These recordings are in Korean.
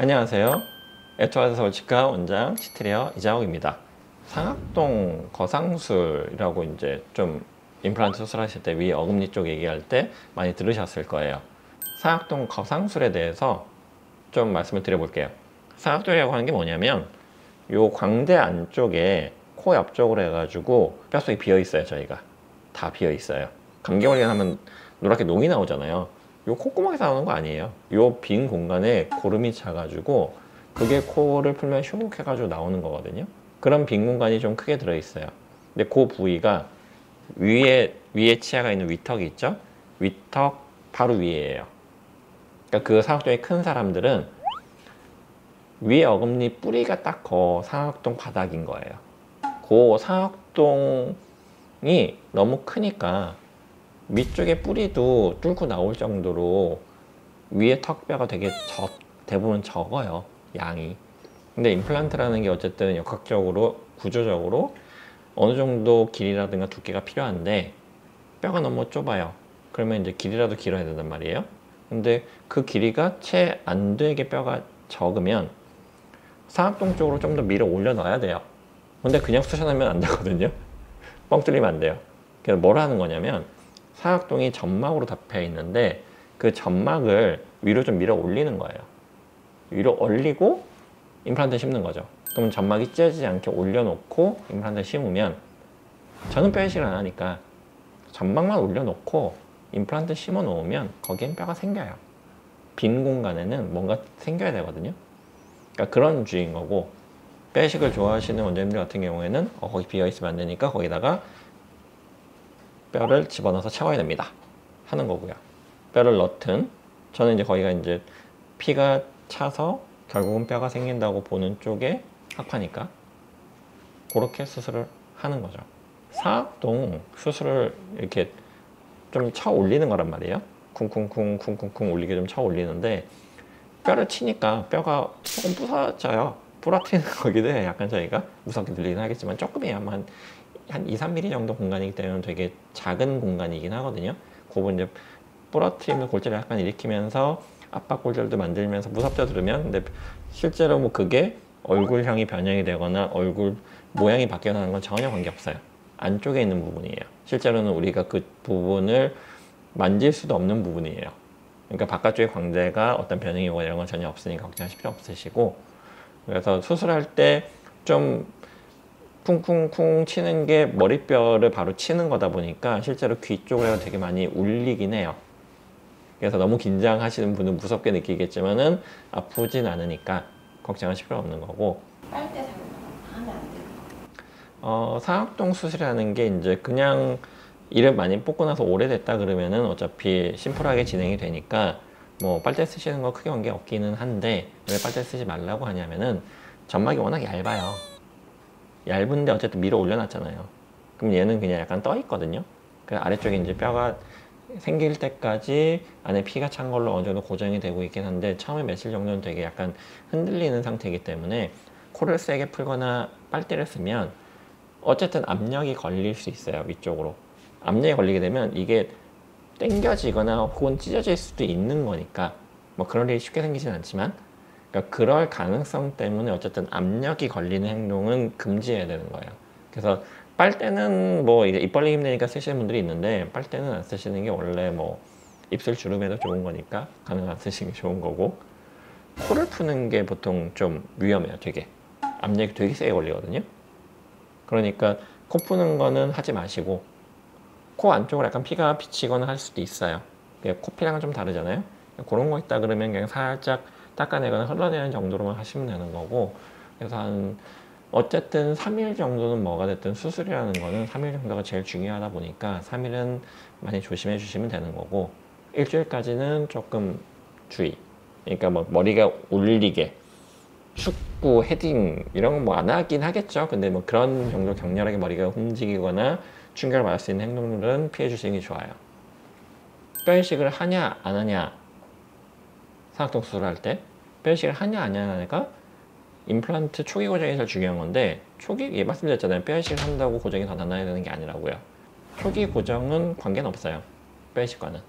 안녕하세요. 에투아드 서울치과 원장 치트리어 이자옥입니다. 상악동 거상술이라고 이제 좀 임플란트 수술하실 때 위 어금니 쪽 얘기할 때 많이 들으셨을 거예요. 상악동 거상술에 대해서 좀 말씀을 드려볼게요. 상악동이라고 하는 게 뭐냐면 요 광대 안쪽에 코 옆쪽으로 해가지고 뼛속이 비어 있어요. 저희가 다 비어 있어요. 감기걸리가 하면 노랗게 농이 나오잖아요. 요 콧구멍에서 나오는 거 아니에요. 요 빈 공간에 고름이 차가지고 그게 코를 풀면 슉 해가지고 나오는 거거든요. 그런 빈 공간이 좀 크게 들어있어요. 근데 그 부위가 위에 치아가 있는 위턱이 있죠. 위턱 바로 위에예요. 그러니까 그 상악동이 큰 사람들은 위에 어금니 뿌리가 딱 그 상악동 바닥인 거예요. 그 상악동이 너무 크니까 위쪽에 뿌리도 뚫고 나올 정도로 위에 턱뼈가 되게 대부분 적어요, 양이. 근데 임플란트라는 게 어쨌든 역학적으로 구조적으로 어느 정도 길이라든가 두께가 필요한데 뼈가 너무 좁아요. 그러면 이제 길이라도 길어야 된단 말이에요. 근데 그 길이가 채 안 되게 뼈가 적으면 상악동 쪽으로 좀 더 밀어 올려 놔야 돼요. 근데 그냥 수션하면 안 되거든요. 뻥 뚫리면 안 돼요. 그래서 뭘 하는 거냐면 상악동이 점막으로 덮여 있는데 그 점막을 위로 좀 밀어 올리는 거예요. 위로 올리고 임플란트 심는 거죠. 그럼 점막이 찢어지지 않게 올려놓고 임플란트 심으면, 저는 뼈 이식을 안 하니까 점막만 올려놓고 임플란트 심어 놓으면 거기엔 뼈가 생겨요. 빈 공간에는 뭔가 생겨야 되거든요. 그러니까 그런 주의인 거고, 뼈 이식을 좋아하시는 원장님들 같은 경우에는 거기 비어 있으면 안 되니까 거기다가 뼈를 집어넣어서 채워야 됩니다 하는 거고요. 뼈를 넣든, 저는 이제 거기가 이제 피가 차서 결국은 뼈가 생긴다고 보는 쪽에 학파니까 그렇게 수술을 하는 거죠. 상악동 수술을 이렇게 좀 쳐 올리는 거란 말이에요. 쿵쿵쿵 쿵쿵쿵 올리게 좀 쳐 올리는데 뼈를 치니까 뼈가 조금 부서져요. 부러뜨리는 거기도 해요. 약간 저희가 무섭게 들리긴 하겠지만 조금이야. 한 2, 3mm 정도 공간이기 때문에 되게 작은 공간이긴 하거든요. 그거 이제 부러뜨리면 골절을 약간 일으키면서 압박 골절도 만들면서 무섭죠, 들으면. 근데 실제로 뭐 그게 얼굴형이 변형이 되거나 얼굴 모양이 바뀌어나는 건 전혀 관계없어요. 안쪽에 있는 부분이에요. 실제로는 우리가 그 부분을 만질 수도 없는 부분이에요. 그러니까 바깥쪽에 광대가 어떤 변형이 오거나 이런 건 전혀 없으니까 걱정하실 필요 없으시고, 그래서 수술할 때 좀 쿵쿵쿵 치는 게 머리뼈를 바로 치는 거다 보니까 실제로 귀 쪽으로 되게 많이 울리긴 해요. 그래서 너무 긴장하시는 분은 무섭게 느끼겠지만은 아프진 않으니까 걱정하실 필요 없는 거고. 빨대 사용하면 안 돼요? 상악동 수술이라는 게 이제 그냥 이를 많이 뽑고 나서 오래됐다 그러면은 어차피 심플하게 진행이 되니까 뭐 빨대 쓰시는 거 크게 관계 없기는 한데, 왜 빨대 쓰지 말라고 하냐면은 점막이 워낙 얇아요. 얇은데 어쨌든 밀어 올려놨잖아요. 그럼 얘는 그냥 약간 떠 있거든요. 그래서 아래쪽에 이제 뼈가 생길 때까지 안에 피가 찬 걸로 어느 정도 고정이 되고 있긴 한데 처음에 며칠 정도는 되게 약간 흔들리는 상태이기 때문에 코를 세게 풀거나 빨대를 쓰면 어쨌든 압력이 걸릴 수 있어요. 위쪽으로 압력이 걸리게 되면 이게 당겨지거나 혹은 찢어질 수도 있는 거니까, 뭐 그런 일이 쉽게 생기진 않지만, 그러니까 그럴 가능성 때문에 어쨌든 압력이 걸리는 행동은 금지해야 되는 거예요. 그래서 빨대는 뭐 이제 입 벌리기 힘드니까 쓰시는 분들이 있는데, 빨대는 안 쓰시는 게 원래 뭐 입술 주름에도 좋은 거니까 가능한 안 쓰시는 게 좋은 거고, 코를 푸는 게 보통 좀 위험해요. 되게 압력이 되게 세게 걸리거든요. 그러니까 코 푸는 거는 하지 마시고, 코 안쪽으로 약간 피가 비치거나 할 수도 있어요. 코피랑은 좀 다르잖아요. 그런 거 있다 그러면 그냥 살짝 닦아내거나 흘러내는 정도로만 하시면 되는 거고, 그래서 한 어쨌든 3일 정도는 뭐가 됐든 수술이라는 거는 3일 정도가 제일 중요하다 보니까 3일은 많이 조심해 주시면 되는 거고, 일주일까지는 조금 주의. 그러니까 뭐 머리가 울리게 축구, 헤딩 이런 건 뭐 안 하긴 하겠죠. 근데 뭐 그런 정도 격렬하게 머리가 움직이거나 충격을 받을 수 있는 행동들은 피해 주시는 게 좋아요. 뼈 이식을 하냐 안 하냐, 상악동 수술을 할 때 뼈 이식을 하냐 안 하냐가 임플란트 초기 고정이 제일 중요한 건데, 초기 말씀드렸잖아요. 뼈 이식을 한다고 고정이 더 나눠야 되는 게 아니라고요. 초기 고정은 관계는 없어요, 뼈 이식과는.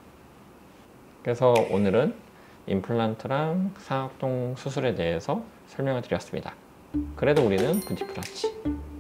그래서 오늘은 임플란트랑 상악동 수술에 대해서 설명을 드렸습니다. 그래도 우리는 뷰티플러치.